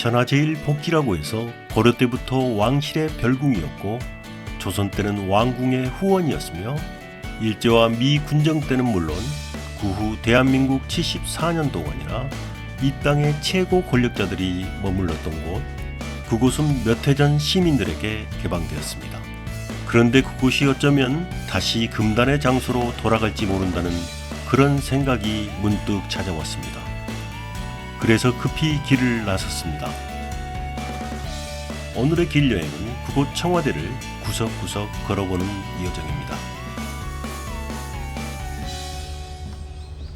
천하제일복지라고 해서 고려 때부터 왕실의 별궁이었고 조선 때는 왕궁의 후원이었으며 일제와 미 군정 때는 물론 그 후 대한민국 74년 동안이나 이 땅의 최고 권력자들이 머물렀던 곳, 그곳은 몇 해 전 시민들에게 개방되었습니다. 그런데 그곳이 어쩌면 다시 금단의 장소로 돌아갈지 모른다는 그런 생각이 문득 찾아왔습니다. 그래서 급히 길을 나섰습니다. 오늘의 길 여행은 그곳 청와대를 구석구석 걸어보는 예정입니다.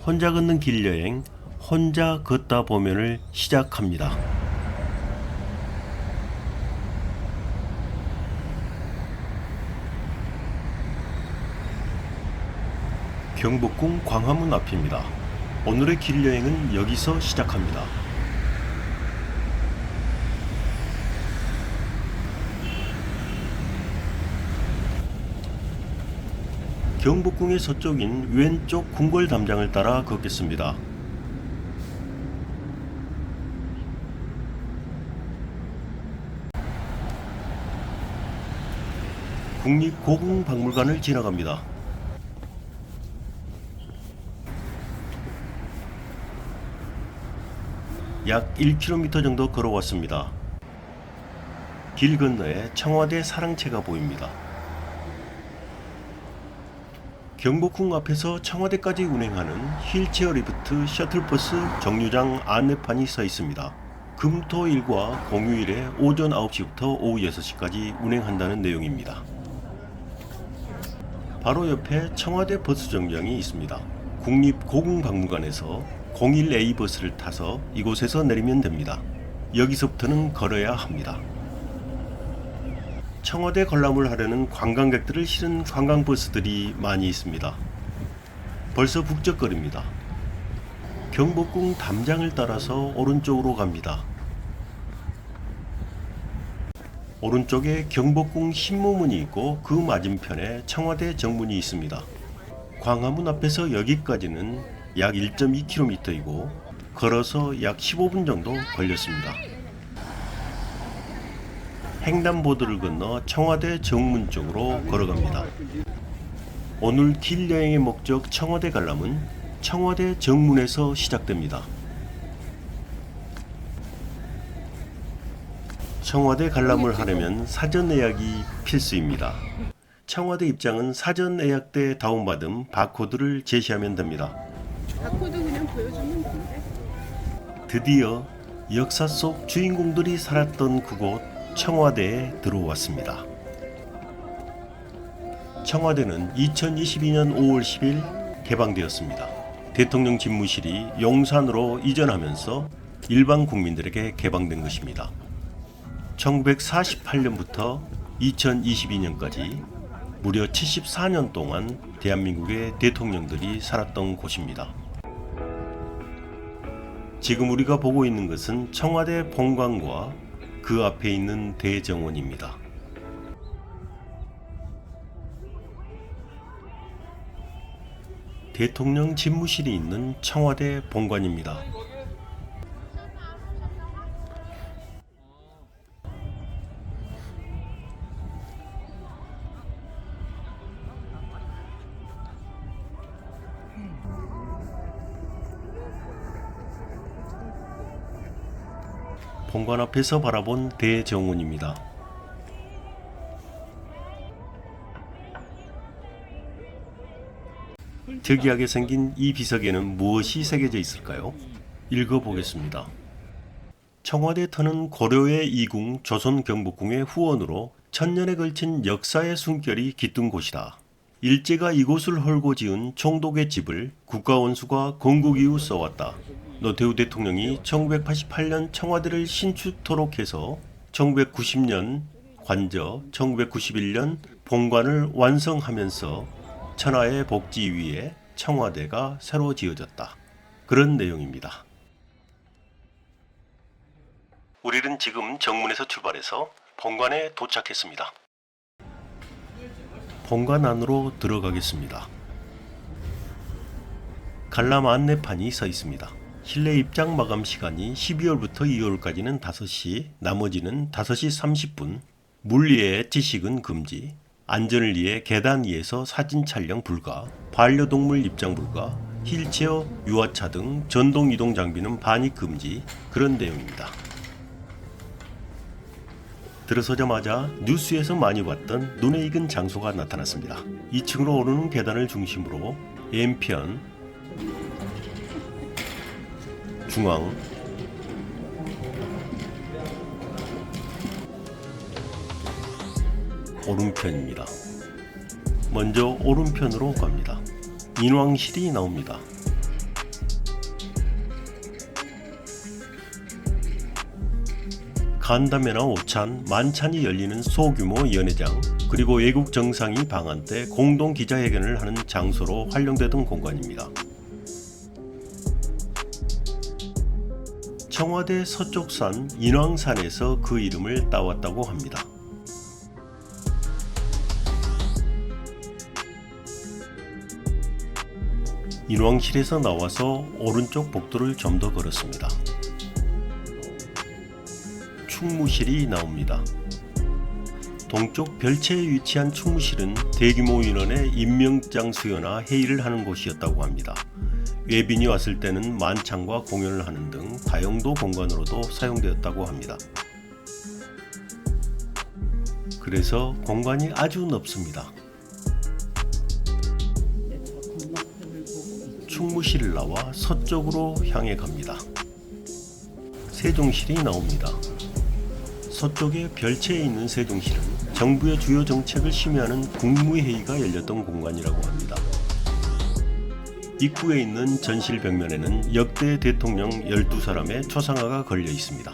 혼자 걷는 길 여행, 혼자 걷다 보면을 시작합니다. 경복궁 광화문 앞입니다. 오늘의 길 여행은 여기서 시작합니다. 경복궁의 서쪽인 왼쪽 궁궐 담장을 따라 걷겠습니다. 국립고궁박물관을 지나갑니다. 약 1km 정도 걸어왔습니다. 길 건너에 청와대 사랑채가 보입니다. 경복궁 앞에서 청와대까지 운행하는 휠체어 리프트 셔틀버스 정류장 안내판이 서 있습니다. 금, 토, 일과 공휴일에 오전 9시부터 오후 6시까지 운행한다는 내용입니다. 바로 옆에 청와대 버스 정류장이 있습니다. 국립고궁박물관에서 01A 버스를 타서 이곳에서 내리면 됩니다. 여기서부터는 걸어야 합니다. 청와대 관람을 하려는 관광객들을 실은 관광버스들이 많이 있습니다. 벌써 북적거립니다. 경복궁 담장을 따라서 오른쪽으로 갑니다. 오른쪽에 경복궁 신무문이 있고 그 맞은편에 청와대 정문이 있습니다. 광화문 앞에서 여기까지는 약 1.2km이고 걸어서 약 15분 정도 걸렸습니다. 횡단보도를 건너 청와대 정문 쪽으로 걸어갑니다. 오늘 길 여행의 목적 청와대 관람은 청와대 정문에서 시작됩니다. 청와대 관람을 하려면 사전 예약이 필수입니다. 청와대 입장은 사전 예약 때 다운받은 바코드를 제시하면 됩니다. 바코드 그냥 보여주면 되는데. 드디어 역사 속 주인공들이 살았던 그곳 청와대에 들어왔습니다. 청와대는 2022년 5월 10일 개방되었습니다. 대통령 집무실이 용산으로 이전하면서 일반 국민들에게 개방된 것입니다. 1948년부터 2022년까지 무려 74년 동안 대한민국의 대통령들이 살았던 곳입니다. 지금 우리가 보고 있는 것은 청와대 본관과 그 앞에 있는 대정원입니다. 대통령 집무실이 있는 청와대 본관입니다. 본관 앞에서 바라본 대정원입니다. 특이하게 생긴 이 비석에는 무엇이 새겨져 있을까요? 읽어보겠습니다. 청와대 터는 고려의 이궁 조선 경복궁의 후원으로 천년에 걸친 역사의 숨결이 깃든 곳이다. 일제가 이곳을 헐고 지은 총독의 집을 국가원수가 건국 이후 써왔다. 노태우 대통령이 1988년 청와대를 신축토록 해서 1990년 관저, 1991년 본관을 완성하면서 천하의 복지 위에 청와대가 새로 지어졌다. 그런 내용입니다. 우리는 지금 정문에서 출발해서 본관에 도착했습니다. 본관 안으로 들어가겠습니다. 관람 안내판이 서 있습니다. 실내 입장 마감 시간이 12월부터 2월까지는 5시, 나머지는 5시 30분. 물리의 지식은 금지. 안전을 위해 계단 위에서 사진 촬영 불가. 반려동물 입장 불가. 휠체어, 유아차 등 전동 이동 장비는 반입 금지. 그런 내용입니다. 들어서자마자 뉴스에서 많이 봤던 눈에 익은 장소가 나타났습니다. 2층으로 오르는 계단을 중심으로 왼편, 중앙, 오른편입니다. 먼저 오른편으로 갑니다. 인왕실이 나옵니다. 간담회나 오찬, 만찬이 열리는 소규모 연회장, 그리고 외국 정상이 방한 때 공동 기자회견을 하는 장소로 활용되던 공간입니다. 청와대 서쪽산 인왕산에서 그 이름을 따왔다고 합니다. 인왕실에서 나와서 오른쪽 복도를 좀 더 걸었습니다. 충무실이 나옵니다. 동쪽 별채에 위치한 충무실은 대규모 인원의 임명장 수여나 회의를 하는 곳이었다고 합니다. 외빈이 왔을 때는 만찬과 공연을 하는 등 다용도 공간으로도 사용되었다고 합니다. 그래서 공간이 아주 넓습니다. 충무실을 나와 서쪽으로 향해 갑니다. 세종실이 나옵니다. 서쪽의 별채에 있는 세종실은 정부의 주요 정책을 심의하는 국무회의가 열렸던 공간이라고 합니다. 입구에 있는 전실 벽면에는 역대 대통령 12사람의 초상화가 걸려 있습니다.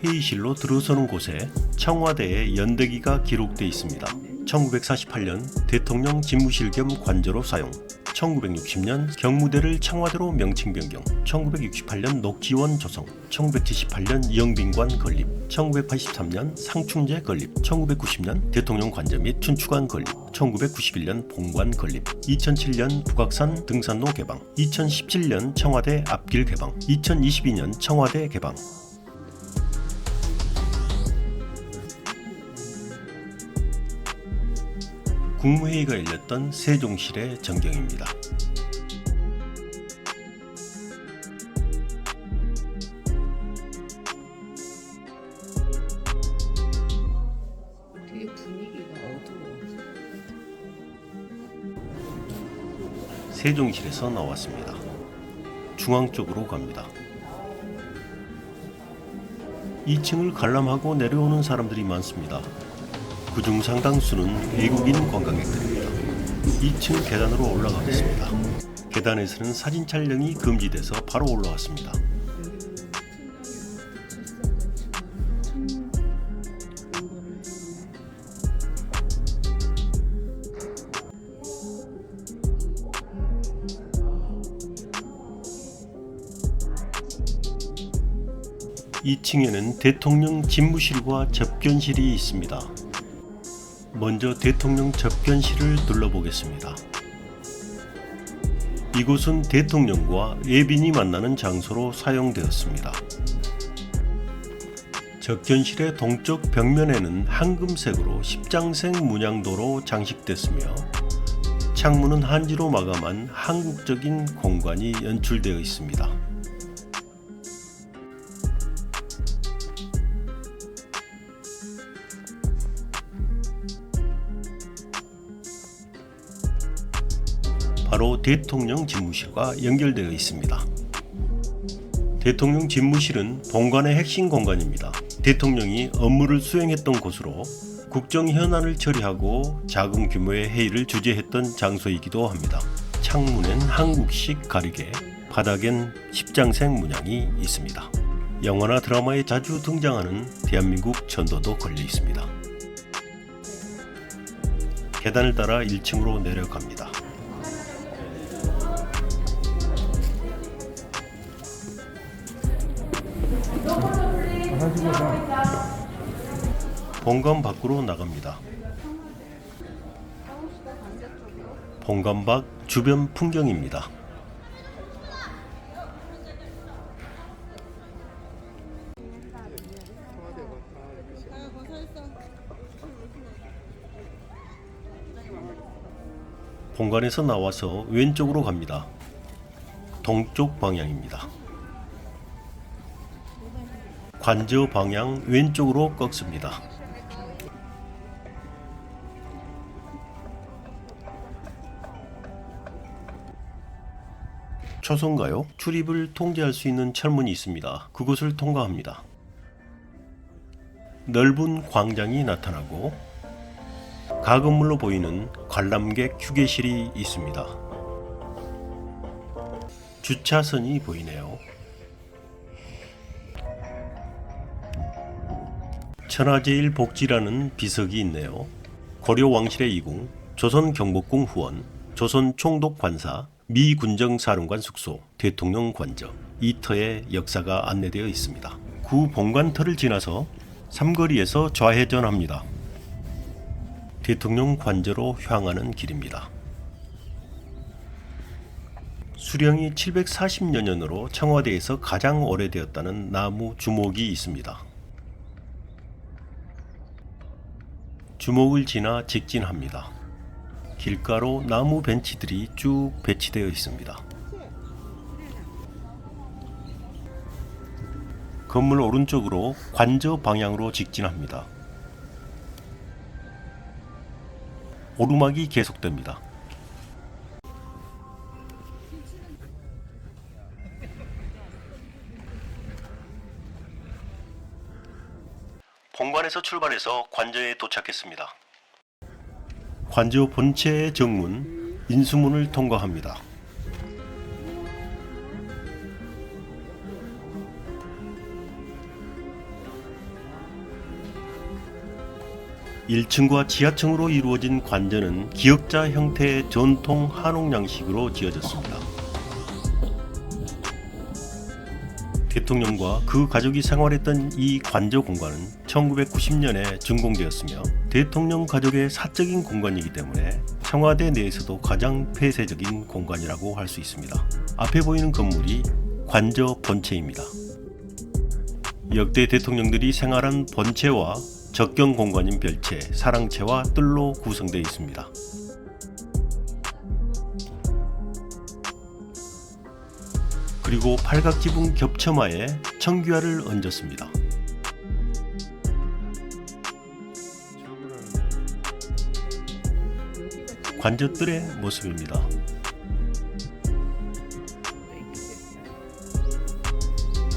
회의실로 들어서는 곳에 청와대의 연대기가 기록되어 있습니다. 1948년 대통령 집무실 겸 관저로 사용, 1960년 경무대를 청와대로 명칭 변경, 1968년 녹지원 조성, 1978년 영빈관 건립, 1983년 상충제 건립, 1990년 대통령 관저 및 춘추관 건립, 1991년 본관 건립, 2007년 북악산 등산로 개방, 2017년 청와대 앞길 개방, 2022년 청와대 개방. 국무회의가 열렸던 세종실의 전경입니다. 되게 분위기가 어두워. 세종실에서 나왔습니다. 중앙 쪽으로 갑니다. 2층을 관람하고 내려오는 사람들이 많습니다. 그중 상당수는 외국인 관광객들입니다. 2층 계단으로 올라가겠습니다. 계단에서는 사진 촬영이 금지돼서 바로 올라왔습니다. (2층에는) 대통령 집무실과 접견실이 있습니다. 먼저 대통령 접견실을 둘러보겠습니다. 이곳은 대통령과 외빈이 만나는 장소로 사용되었습니다. 접견실의 동쪽 벽면에는 황금색으로 십장색 문양도로 장식됐으며 창문은 한지로 마감한 한국적인 공간이 연출되어 있습니다. 바로 대통령 집무실과 연결되어 있습니다. 대통령 집무실은 본관의 핵심 공간입니다. 대통령이 업무를 수행했던 곳으로 국정 현안을 처리하고 작은 규모의 회의를 주재했던 장소이기도 합니다. 창문엔 한국식 가리개, 바닥엔 십장색 문양이 있습니다. 영화나 드라마에 자주 등장하는 대한민국 전도도 걸려 있습니다. 계단을 따라 1층으로 내려갑니다. 본관 밖으로 나갑니다. 본관 밖 주변 풍경입니다. 본관에서 나와서 왼쪽으로 갑니다. 동쪽 방향입니다. 관저 방향 왼쪽으로 꺾습니다. 초선가요? 출입을 통제할 수 있는 철문이 있습니다. 그곳을 통과합니다. 넓은 광장이 나타나고 가건물로 보이는 관람객 휴게실이 있습니다. 주차선이 보이네요. 천하제일복지라는 비석이 있네요. 고려 왕실의 이궁, 조선 경복궁 후원, 조선 총독 관사, 미 군정 사령관 숙소, 대통령 관저, 이 터의 역사가 안내되어 있습니다. 구 본관터를 지나서 삼거리에서 좌회전합니다. 대통령 관저로 향하는 길입니다. 수령이 740여 년으로 청와대에서 가장 오래되었다는 나무 주목이 있습니다. 주목을 지나 직진합니다. 길가로 나무 벤치들이 쭉 배치되어 있습니다. 건물 오른쪽으로 관저 방향으로 직진합니다. 오르막이 계속됩니다. 본관에서 출발해서 관저에 도착했습니다. 관저 본체의 정문, 인수문을 통과합니다. (1층과) 지하층으로 이루어진 관저는 기역자 형태의 전통 한옥 양식으로 지어졌습니다. 대통령과 그 가족이 생활했던 이 관저 공간은 1990년에 준공되었으며 대통령 가족의 사적인 공간이기 때문에 청와대 내에서도 가장 폐쇄적인 공간이라고 할 수 있습니다. 앞에 보이는 건물이 관저 본체입니다. 역대 대통령들이 생활한 본체와 적경 공간인 별채, 사랑채와 뜰로 구성되어 있습니다. 그리고 팔각지붕 겹쳐마에 청규화를 얹었습니다. 관저뜰의 모습입니다.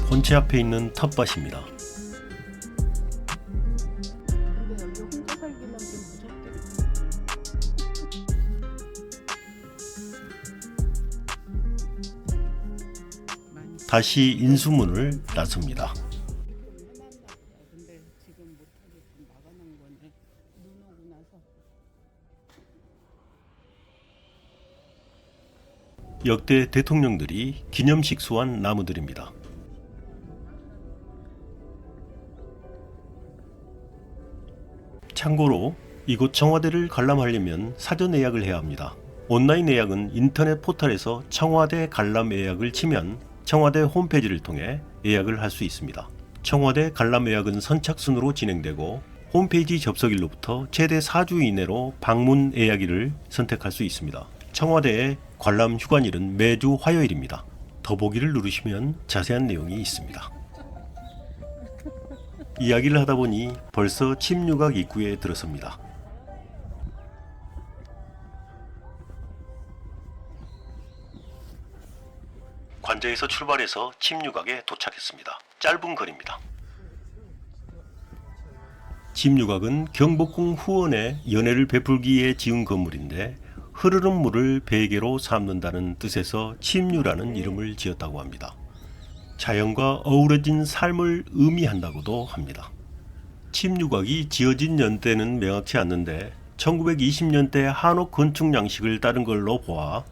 본체 앞에 있는 텃밭입니다. 다시 인수문을 나섭니다. 역대 대통령들이 기념식 수한 나무들입니다. 참고로 이곳 청와대를 관람하려면 사전 예약을 해야 합니다. 온라인 예약은 인터넷 포털에서 청와대 관람 예약을 치면 청와대 홈페이지를 통해 예약을 할 수 있습니다. 청와대 관람 예약은 선착순으로 진행되고 홈페이지 접속일로부터 최대 4주 이내로 방문 예약일을 선택할 수 있습니다. 청와대의 관람 휴관일은 매주 화요일입니다. 더보기를 누르시면 자세한 내용이 있습니다. 이야기를 하다 보니 벌써 침류각 입구에 들어섭니다. 관저에서 출발해서 침류각에 도착했습니다. 짧은 거리입니다. 침류각은 경복궁 후원에 연회를 베풀기 위해 지은 건물인데 흐르는 물을 베개로 삼는다는 뜻에서 침류라는 이름을 지었다고 합니다. 자연과 어우러진 삶을 의미한다고도 합니다. 침류각이 지어진 연대는 명확치 않는데 1920년대 한옥 건축 양식을 따른 걸로 보아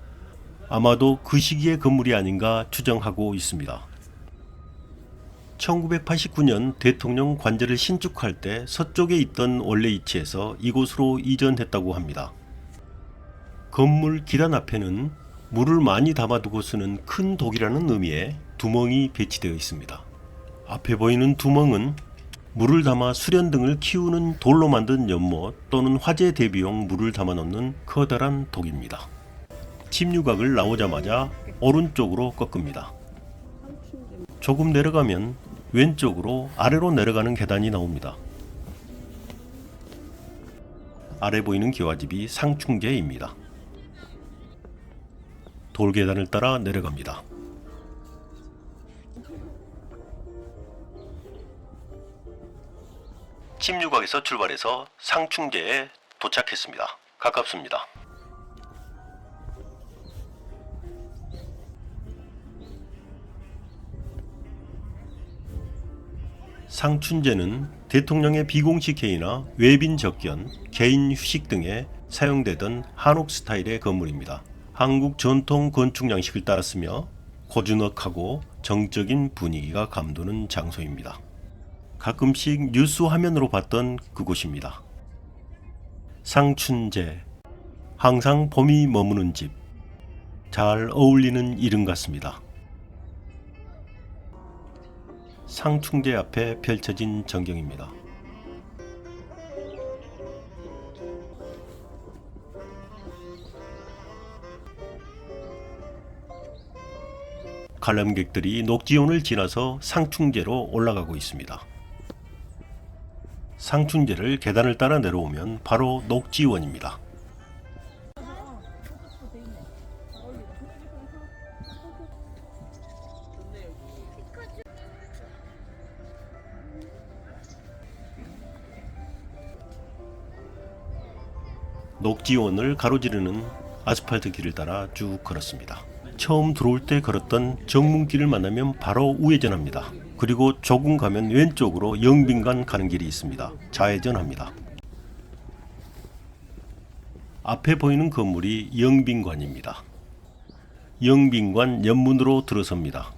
아마도 그 시기의 건물이 아닌가 추정하고 있습니다. 1989년 대통령 관저를 신축할 때 서쪽에 있던 원래 위치에서 이곳으로 이전했다고 합니다. 건물 기단 앞에는 물을 많이 담아두고 쓰는 큰 독이라는 의미의 두멍이 배치되어 있습니다. 앞에 보이는 두멍은 물을 담아 수련 등을 키우는 돌로 만든 연못 또는 화재 대비용 물을 담아 놓는 커다란 독입니다. 침류각을 나오자마자 오른쪽으로 꺾습니다. 조금 내려가면 왼쪽으로 아래로 내려가는 계단이 나옵니다. 아래 보이는 기와집이 상충제입니다. 돌계단을 따라 내려갑니다. 침류각에서 출발해서 상충제에 도착했습니다. 가깝습니다. 상춘제는 대통령의 비공식 회의나 외빈 접견, 개인 휴식 등에 사용되던 한옥 스타일의 건물입니다. 한국 전통 건축 양식을 따랐으며 고즈넉하고 정적인 분위기가 감도는 장소입니다. 가끔씩 뉴스 화면으로 봤던 그곳입니다. 상춘제, 항상 봄이 머무는 집, 잘 어울리는 이름 같습니다. 상충제 앞에 펼쳐진 전경입니다. 관람객들이 녹지원을 지나서 상충제로 올라가고 있습니다. 상충제를 계단을 따라 내려오면 바로 녹지원입니다. 녹지원을 가로지르는 아스팔트 길을 따라 쭉 걸었습니다. 처음 들어올 때 걸었던 정문길을 만나면 바로 우회전합니다. 그리고 조금 가면 왼쪽으로 영빈관 가는 길이 있습니다. 좌회전합니다. 앞에 보이는 건물이 영빈관입니다. 영빈관 옆문으로 들어섭니다.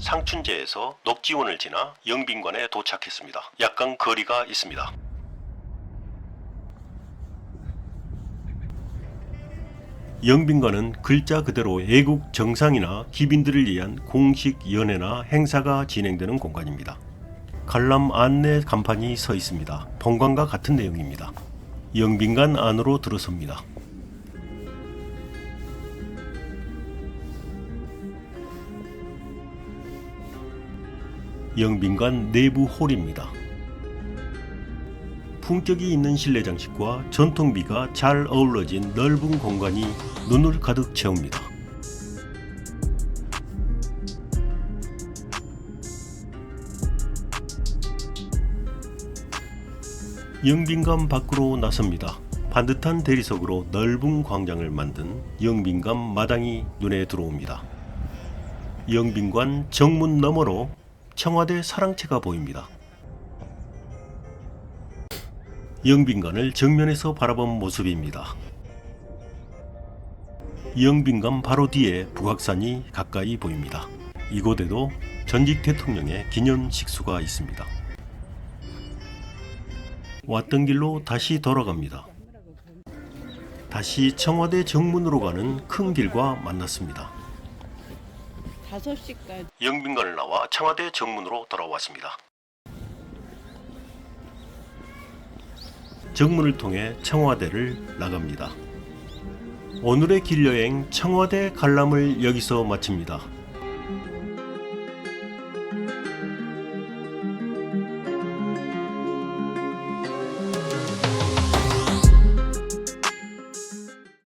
상춘제에서 녹지원을 지나 영빈관에 도착했습니다. 약간 거리가 있습니다. 영빈관은 글자 그대로 애국 정상이나 기빈들을 위한 공식 연회나 행사가 진행되는 공간입니다. 관람 안내 간판이 서 있습니다. 본관과 같은 내용입니다. 영빈관 안으로 들어섭니다. 영빈관 내부 홀입니다. 품격이 있는 실내 장식과 전통미가 잘 어우러진 넓은 공간이 눈을 가득 채웁니다. 영빈관 밖으로 나섭니다. 반듯한 대리석으로 넓은 광장을 만든 영빈관 마당이 눈에 들어옵니다. 영빈관 정문 너머로 청와대 사랑채가 보입니다. 영빈관을 정면에서 바라본 모습입니다. 영빈관 바로 뒤에 북악산이 가까이 보입니다. 이곳에도 전직 대통령의 기념 식수가 있습니다. 왔던 길로 다시 돌아갑니다. 다시 청와대 정문으로 가는 큰 길과 만났습니다. 5시까지. 영빈관을 나와 청와대 정문으로 돌아왔습니다. 정문을 통해 청와대를 나갑니다. 오늘의 길여행 청와대 관람을 여기서 마칩니다.